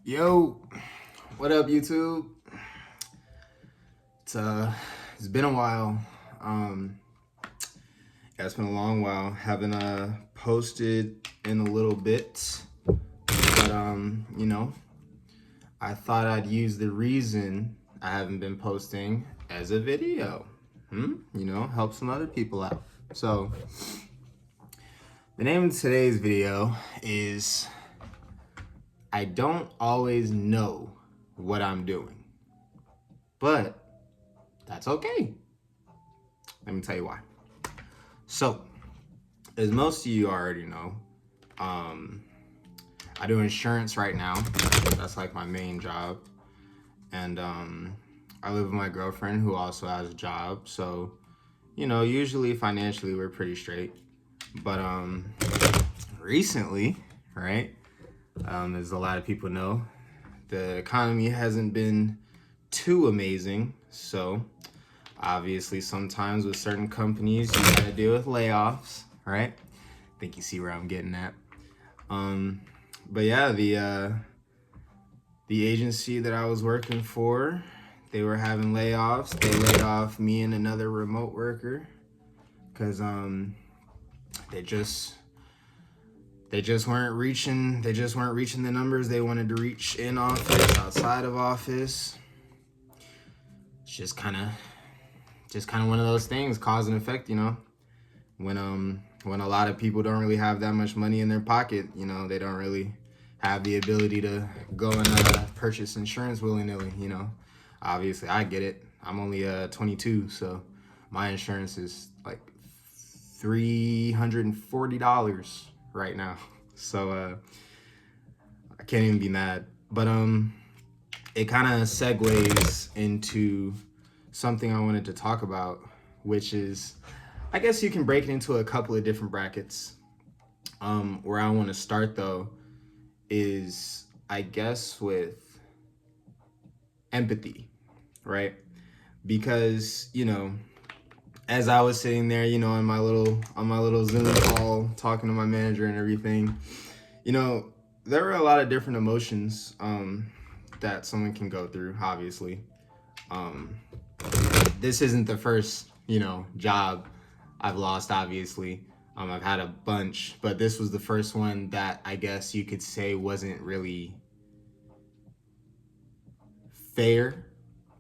Yo, what up, YouTube? It's been a while. Yeah, it's been a long while. Haven't posted in a little bit, but I thought I'd use the reason I haven't been posting as a video. Help some other people out. So, the name of today's video is I don't always know what I'm doing, but that's okay. Let me tell you why. So, as most of you already know, I do insurance right now. That's like my main job. And I live with my girlfriend who also has a job. So, usually financially we're pretty straight. But recently, right, as a lot of people know, the economy hasn't been too amazing. So, obviously, sometimes with certain companies, you gotta deal with layoffs, right? I think you see where I'm getting at. But yeah, the agency that I was working for, they were having layoffs. They laid off me and another remote worker because they just weren't reaching the numbers they wanted to reach in office, outside of office. It's just kind of one of those things, cause and effect, when a lot of people don't really have that much money in their pocket, they don't really have the ability to go and purchase insurance willy-nilly. Obviously I get it. I'm only 22, so my insurance is like $340 right now. So I can't even be mad. But it kind of segues into something I wanted to talk about, which is, I guess you can break it into a couple of different brackets. Where I want to start though is, I guess, with empathy, right? Because, as I was sitting there, on my little Zoom call, talking to my manager and everything, there were a lot of different emotions that someone can go through, obviously. This isn't the first, job I've lost, obviously. I've had a bunch, but this was the first one that I guess you could say wasn't really fair,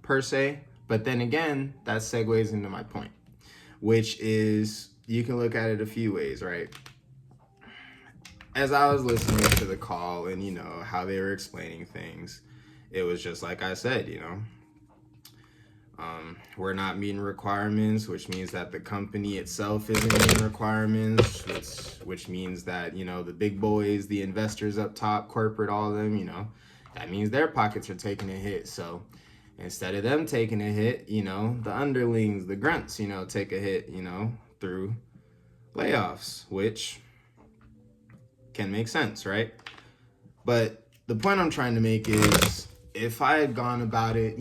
per se. But then again, that segues into my point, which is you can look at it a few ways, right? As I was listening to the call and, how they were explaining things, it was just like I said, we're not meeting requirements, which means that the company itself isn't meeting requirements, which means that, the big boys, the investors up top, corporate, all of them, that means their pockets are taking a hit. So instead of them taking a hit, the underlings, the grunts, take a hit, through layoffs, which can make sense, right? But the point I'm trying to make is, if I had gone about it,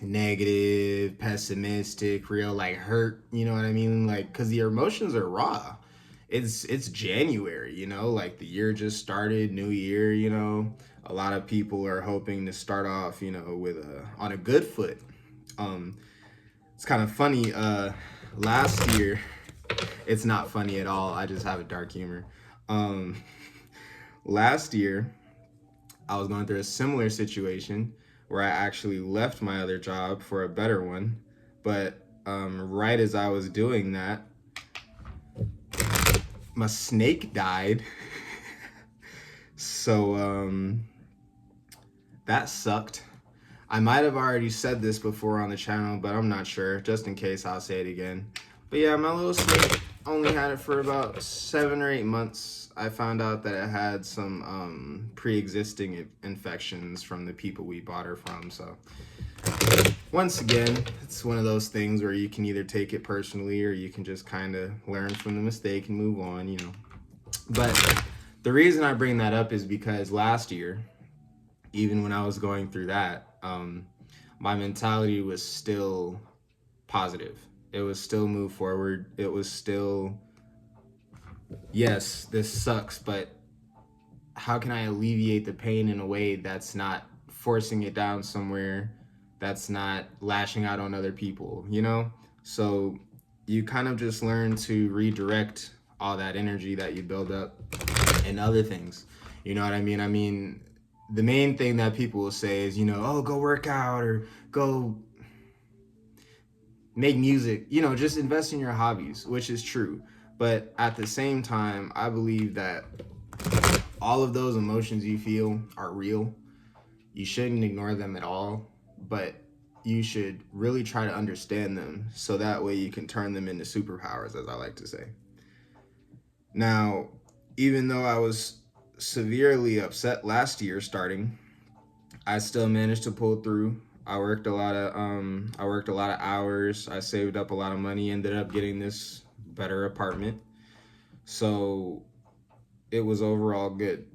negative, pessimistic, real, like, hurt, you know what I mean? Like, because your emotions are raw. It's January, like the year just started, new year, a lot of people are hoping to start off, with on a good foot. It's kind of funny, last year, it's not funny at all, I just have a dark humor. Last year, I was going through a similar situation where I actually left my other job for a better one. But right as I was doing that, my snake died. So that sucked. I might have already said this before on the channel, but I'm not sure. Just in case, I'll say it again. But yeah, my little snake only had it for about 7 or 8 months. I found out that it had some pre-existing infections from the people we bought her from. So once again, it's one of those things where you can either take it personally or you can just kind of learn from the mistake and move on, But the reason I bring that up is because last year, even when I was going through that, my mentality was still positive. It was still move forward. It was still, yes, this sucks, but how can I alleviate the pain in a way that's not forcing it down somewhere, that's not lashing out on other people, you know? So you kind of just learn to redirect all that energy that you build up in other things. You know what I mean? I mean, the main thing that people will say is, you know, oh, go work out or go make music, you know, just invest in your hobbies, which is true. But at the same time, I believe that all of those emotions you feel are real. You shouldn't ignore them at all, but you should really try to understand them so that way you can turn them into superpowers, as I like to say. Now, even though I was severely upset last year starting, I still managed to pull through. I worked a lot of hours. I saved up a lot of money, ended up getting this better apartment. So it was overall good.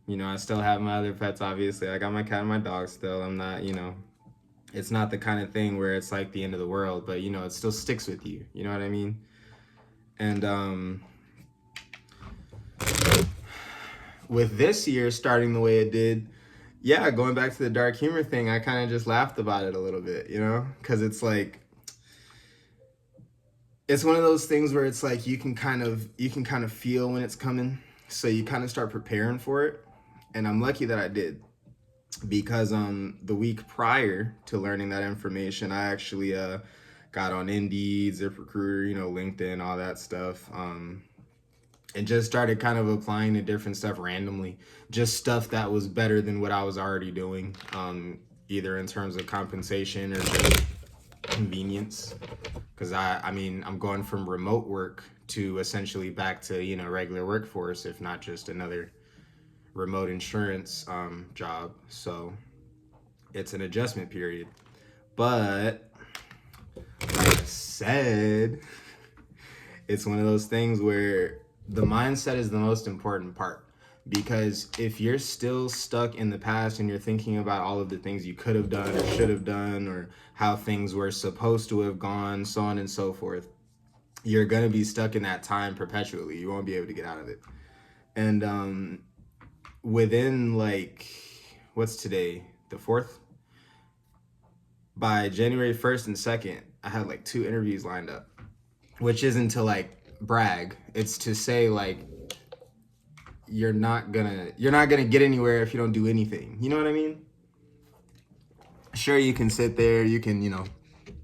You know, I still have my other pets, obviously. I got my cat and my dog still. I'm not, you know, it's not the kind of thing where it's like the end of the world, but, you know, it still sticks with you. You know what I mean? And with this year starting the way it did, yeah, going back to the dark humor thing, I kind of just laughed about it a little bit, you know? Because it's like, it's one of those things where it's like you can kind of feel when it's coming, so you kind of start preparing for it. And I'm lucky that I did, because the week prior to learning that information, I actually got on Indeed, ZipRecruiter, you know, LinkedIn, all that stuff, and just started kind of applying to different stuff randomly, just stuff that was better than what I was already doing, either in terms of compensation or just convenience. Because I mean, I'm going from remote work to essentially back to, you know, regular workforce, if not just another remote insurance job. So it's an adjustment period. But like I said, it's one of those things where the mindset is the most important part. Because if you're still stuck in the past and you're thinking about all of the things you could have done or should have done, or how things were supposed to have gone, so on and so forth, you're going to be stuck in that time perpetually. You won't be able to get out of it. And within, like, what's today? The 4th? By January 1st and 2nd, I had like 2 interviews lined up, which isn't to like brag. It's to say, like, you're not gonna get anywhere if you don't do anything. You know what I mean? Sure, you can sit there, you can, you know,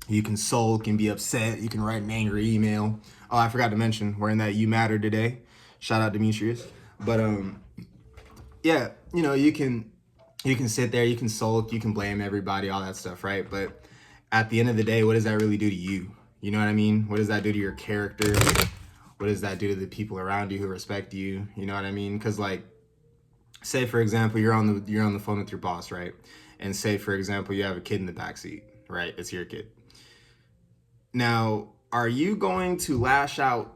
you can sulk and be upset, you can write an angry email. Oh, I forgot to mention, wearing that You Matter today. Shout out Demetrius. But yeah, you know, you can sit there, you can sulk, you can blame everybody, all that stuff, right? But at the end of the day, what does that really do to you? You know what I mean? What does that do to your character? What does that do to the people around you who respect you? You know what I mean? Because, like, say for example, you're on the phone with your boss, right? And say for example, you have a kid in the backseat, right? It's your kid. Now, are you going to lash out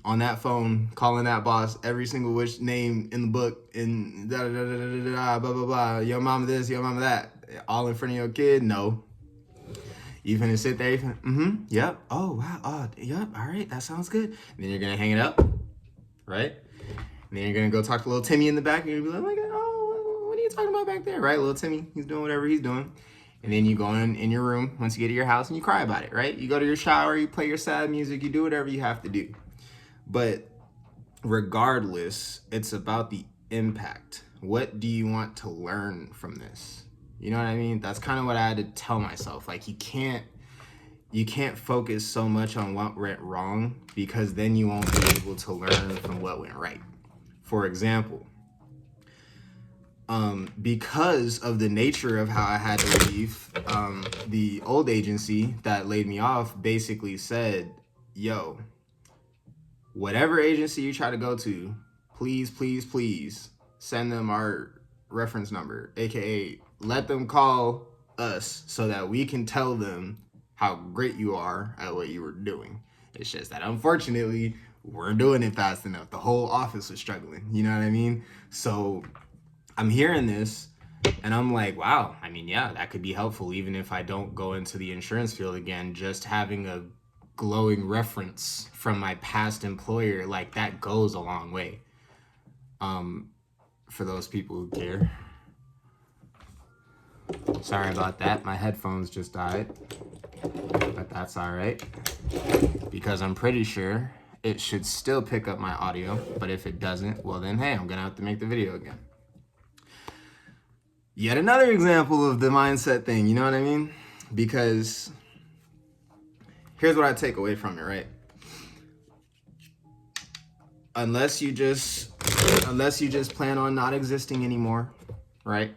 on that phone, calling that boss every single which name in the book, and da da da da da da, blah blah blah, your mama this, your mama that, all in front of your kid? No. You finna sit there, yep, oh wow, oh yep, all right, that sounds good. And then you're gonna hang it up, right? And then you're gonna go talk to little Timmy in the back, and you're gonna be like, oh, what are you talking about back there, right? Little Timmy, he's doing whatever he's doing. And then you go in your room once you get to your house and you cry about it, right? You go to your shower, you play your sad music, you do whatever you have to do. But regardless, it's about the impact. What do you want to learn from this? You know what I mean? That's kind of what I had to tell myself. Like, you can't focus so much on what went wrong, because then you won't be able to learn from what went right. For example, because of the nature of how I had to leave, the old agency that laid me off basically said, yo, whatever agency you try to go to, please, please, please send them our reference number, aka let them call us so that we can tell them how great you are at what you were doing. It's just that unfortunately, we're doing it fast enough. The whole office was struggling. You know what I mean? So I'm hearing this and I'm like, wow, I mean, yeah, that could be helpful even if I don't go into the insurance field again. Just having a glowing reference from my past employer, like, that goes a long way. for those people who care. Sorry about that. My headphones just died, but that's all right, because I'm pretty sure it should still pick up my audio, but if it doesn't, well then, hey, I'm gonna have to make the video again. Yet another example of the mindset thing, you know what I mean? Because here's what I take away from it, right? Unless you just plan on not existing anymore, right?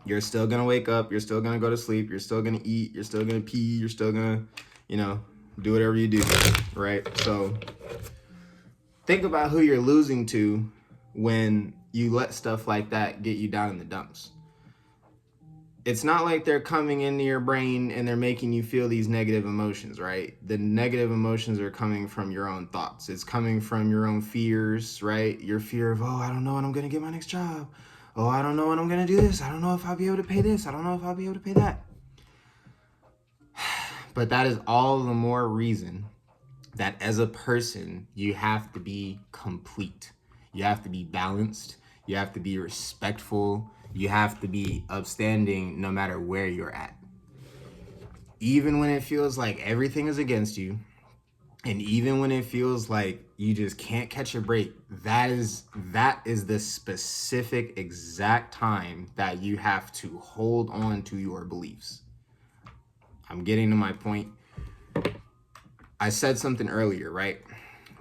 You're still gonna wake up, you're still gonna go to sleep, you're still gonna eat, you're still gonna pee, you're still gonna, do whatever you do, right? So think about who you're losing to when you let stuff like that get you down in the dumps. It's not like they're coming into your brain and they're making you feel these negative emotions, right? The negative emotions are coming from your own thoughts. It's coming from your own fears, right? Your fear of, oh, I don't know when I'm going to get my next job. Oh, I don't know when I'm going to do this. I don't know if I'll be able to pay this. I don't know if I'll be able to pay that. But that is all the more reason that as a person, you have to be complete. You have to be balanced. You have to be respectful. You have to be upstanding no matter where you're at. Even when it feels like everything is against you, and even when it feels like you just can't catch a break, that is the specific exact time that you have to hold on to your beliefs. I'm getting to my point. I said something earlier, right?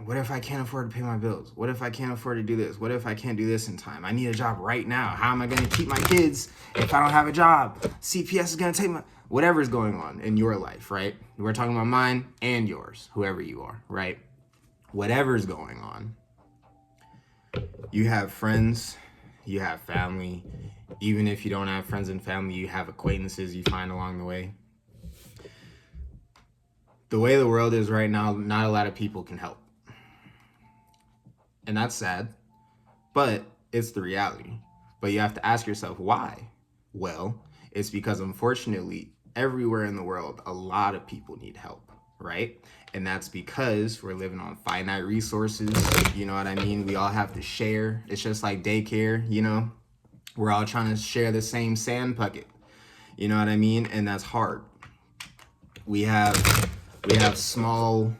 What if I can't afford to pay my bills? What if I can't afford to do this? What if I can't do this in time? I need a job right now. How am I going to keep my kids if I don't have a job? CPS is going to take my... Whatever's going on in your life, right? We're talking about mine and yours, whoever you are, right? Whatever's going on. You have friends, you have family. Even if you don't have friends and family, you have acquaintances you find along the way. The way the world is right now, not a lot of people can help. And that's sad, but it's the reality. But you have to ask yourself, why? Well, it's because unfortunately, everywhere in the world, a lot of people need help, right? And that's because we're living on finite resources, you know what I mean? We all have to share. It's just like daycare, We're all trying to share the same sand bucket, you know what I mean? And that's hard. We have small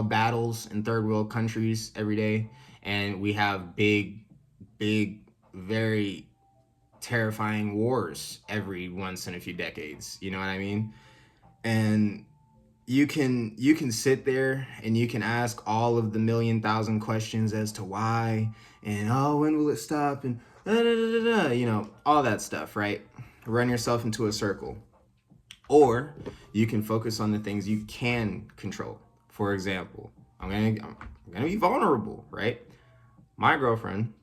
battles in third world countries every day, and we have big, very terrifying wars every once in a few decades. You know what I mean? And you can sit there and you can ask all of the 1,000,000 questions as to why, and when will it stop, and all that stuff, right? Run yourself into a circle. Or you can focus on the things you can control. For example, I'm gonna be vulnerable, right? My girlfriend,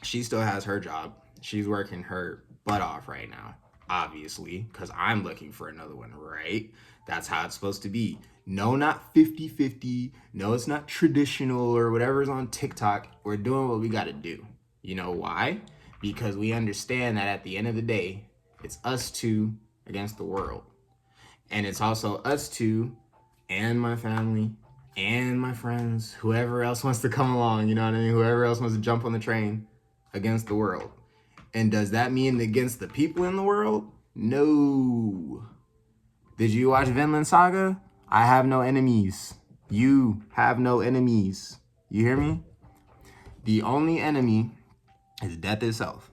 she still has her job. She's working her butt off right now, obviously, because I'm looking for another one, right? That's how it's supposed to be. No, not 50-50. No, it's not traditional or whatever's on TikTok. We're doing what we gotta do. You know why? Because we understand that at the end of the day, it's us two against the world. And it's also us two and my family and my friends, whoever else wants to come along, you know what I mean? Whoever else wants to jump on the train against the world. And does that mean against the people in the world? No. Did you watch Vinland Saga? I have no enemies. You have no enemies. You hear me? The only enemy is death itself.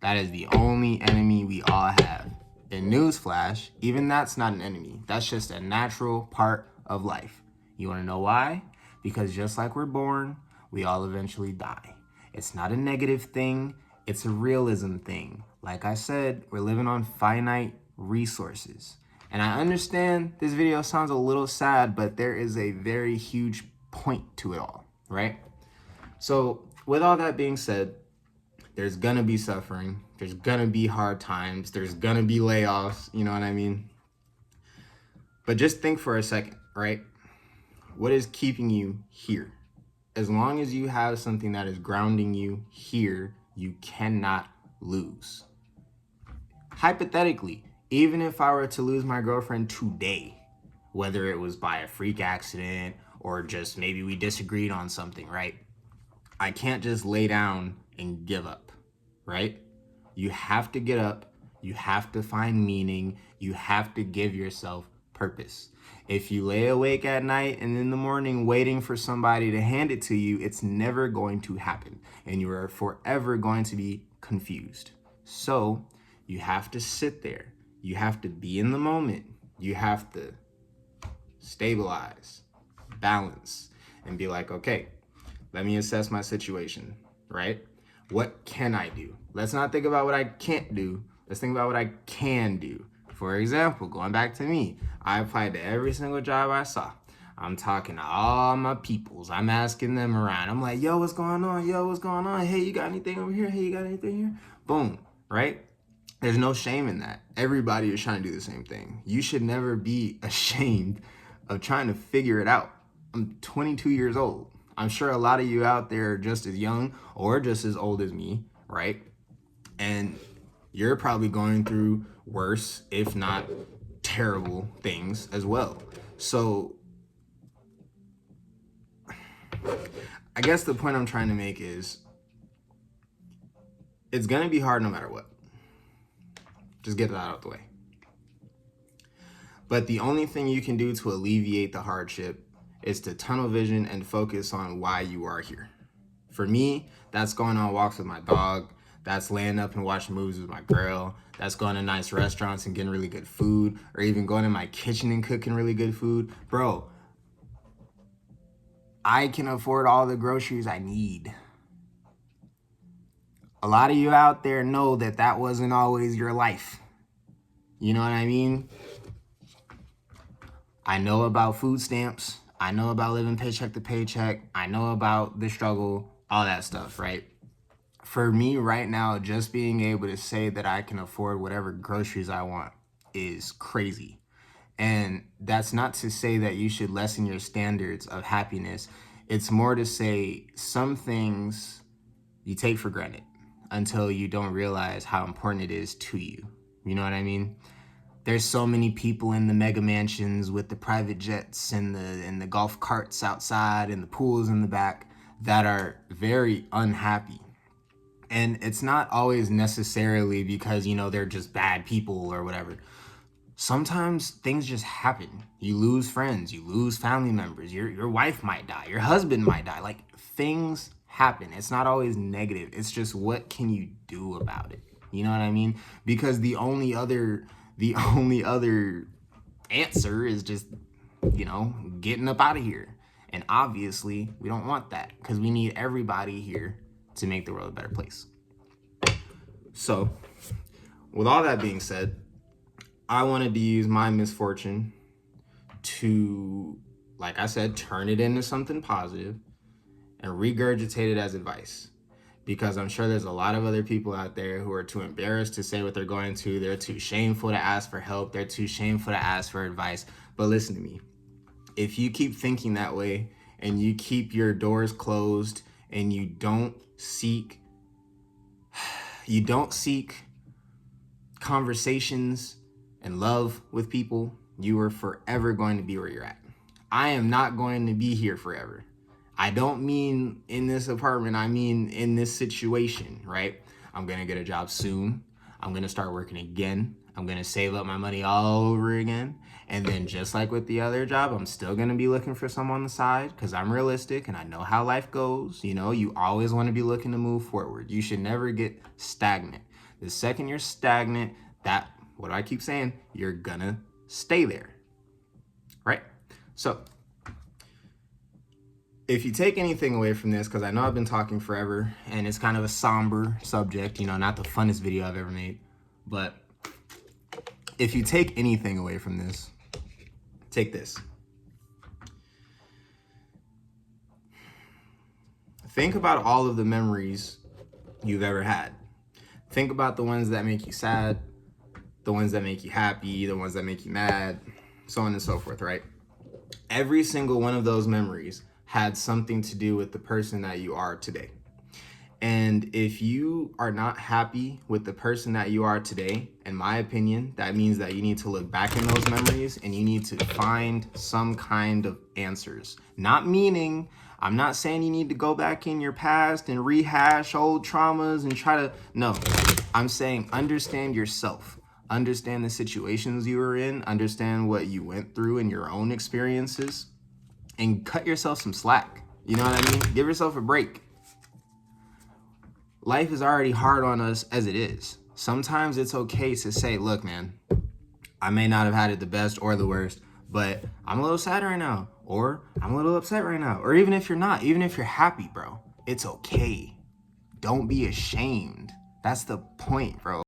That is the only enemy we all have. In newsflash, even that's not an enemy. That's just a natural part of life. You want to know why? Because just like we're born, we all eventually die. It's not a negative thing. It's a realism thing. Like I said, we're living on finite resources. And I understand this video sounds a little sad, but there is a very huge point to it all, right? So with all that being said, there's gonna be suffering, there's gonna be hard times, there's gonna be layoffs, you know what I mean? But just think for a second, right? What is keeping you here? As long as you have something that is grounding you here, you cannot lose. Hypothetically, even if I were to lose my girlfriend today, whether it was by a freak accident or just maybe we disagreed on something, right? I can't just lay down and give up. right? You have to get up. You have to find meaning. You have to give yourself purpose. If you lay awake at night and in the morning waiting for somebody to hand it to you, it's never going to happen. And you are forever going to be confused. So you have to sit there. You have to be in the moment. You have to stabilize, balance, and be like, okay, let me assess my situation, right? What can I do? Let's not think about what I can't do. Let's think about what I can do. For example, going back to me, I applied to every single job I saw. I'm talking to all my peoples. I'm asking them around. I'm like, yo, what's going on? Yo, what's going on? Hey, you got anything over here? Hey, you got anything here? Boom, right? There's no shame in that. Everybody is trying to do the same thing. You should never be ashamed of trying to figure it out. I'm 22 years old. I'm sure a lot of you out there are just as young or just as old as me, right? And you're probably going through worse, if not terrible things as well. So I guess the point I'm trying to make is it's going to be hard no matter what. Just get that out of the way. But the only thing you can do to alleviate the hardship is to tunnel vision and focus on why you are here. For me, that's going on walks with my dog. That's laying up and watching movies with my girl. That's going to nice restaurants and getting really good food, or even going in my kitchen and cooking really good food. Bro, I can afford all the groceries I need. A lot of you out there know that that wasn't always your life. You know what I mean? I know about food stamps. I know about living paycheck to paycheck. I know about the struggle, all that stuff, right? For me right now, just being able to say that I can afford whatever groceries I want is crazy. And that's not to say that you should lessen your standards of happiness. It's more to say some things you take for granted until you don't realize how important it is to you. You know what I mean? There's so many people in the mega mansions with the private jets and the golf carts outside and the pools in the back that are very unhappy. And it's not always necessarily because, you know, they're just bad people or whatever. Sometimes things just happen. You lose friends, you lose family members, your wife might die, your husband might die. Like, things happen. It's not always negative. It's just, what can you do about it? You know what I mean? Because the only other answer is just, you know, getting up out of here. And obviously, we don't want that, because we need everybody here to make the world a better place. So, with all that being said, I wanted to use my misfortune to, like I said, turn it into something positive and regurgitate it as advice. Because I'm sure there's a lot of other people out there who are too embarrassed to say what they're going to. They're too shameful to ask for help. They're too shameful to ask for advice. But listen to me. If you keep thinking that way and you keep your doors closed and you don't seek conversations and love with people, you are forever going to be where you're at. I am not going to be here forever. I don't mean in this apartment, I mean in this situation, right? I'm gonna get a job soon. I'm gonna start working again. I'm gonna save up my money all over again. And then just like with the other job, I'm still gonna be looking for some on the side because I'm realistic and I know how life goes. You know, you always wanna be looking to move forward. You should never get stagnant. The second you're stagnant, what do I keep saying? You're gonna stay there, right? So, if you take anything away from this, because I know I've been talking forever and it's kind of a somber subject, you know, not the funnest video I've ever made, but if you take anything away from this, take this. Think about all of the memories you've ever had. Think about the ones that make you sad, the ones that make you happy, the ones that make you mad, so on and so forth, right? Every single one of those memories had something to do with the person that you are today. And if you are not happy with the person that you are today, in my opinion, that means that you need to look back in those memories and you need to find some kind of answers. Not meaning I'm not saying you need to go back in your past and rehash old traumas and try to, no. I'm saying understand yourself. Understand the situations you were in, understand what you went through in your own experiences, and cut yourself some slack. You know what I mean? Give yourself a break. Life is already hard on us as it is. Sometimes it's okay to say, look, man, I may not have had it the best or the worst, but I'm a little sad right now, or I'm a little upset right now, or even if you're not, even if you're happy, bro, it's okay. Don't be ashamed. That's the point, bro.